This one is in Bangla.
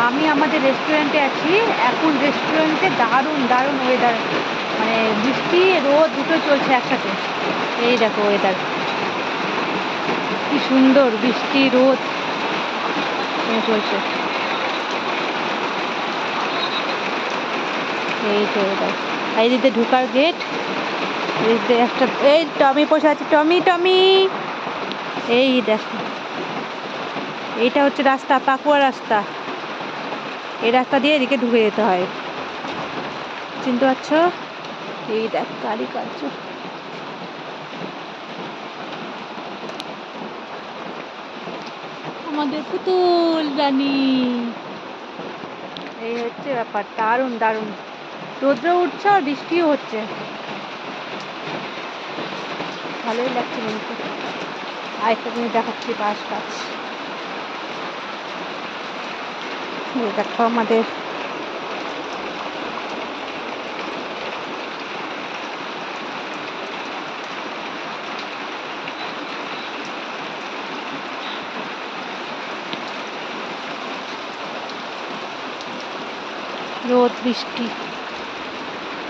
আমি আমাদের রেস্টুরেন্টে আছি এখন। রেস্টুরেন্টে দারুণ দারুণ ওয়েদার, মানে বৃষ্টি রোদ দুটো চলছে একসাথে। এই দেখো ওয়েদার কি সুন্দর, বৃষ্টি রোদ চলছে। এই তো ওয়েদার। এই দিকে ঢোকার গেট, একটা এই টমি বসে আছে, টমি টমি। এই দেখো এইটা হচ্ছে রাস্তা, পাকুয়া রাস্তা। এই রাস্তা দিয়ে এদিকে ঢুকে যেতে হয়, চিনতে পারছো? এই দেখ গাড়ি কাটছে। আমাদের পুতুল রানী। এই হচ্ছে ব্যাপার, দারুণ দারুণ। রোদ্র উঠছে আর বৃষ্টিও হচ্ছে, ভালোই লাগছে কিন্তু। আরেকটা জিনিস দেখাচ্ছি, বাঁশ গাছ। দেখো আমাদের রোদ বৃষ্টি।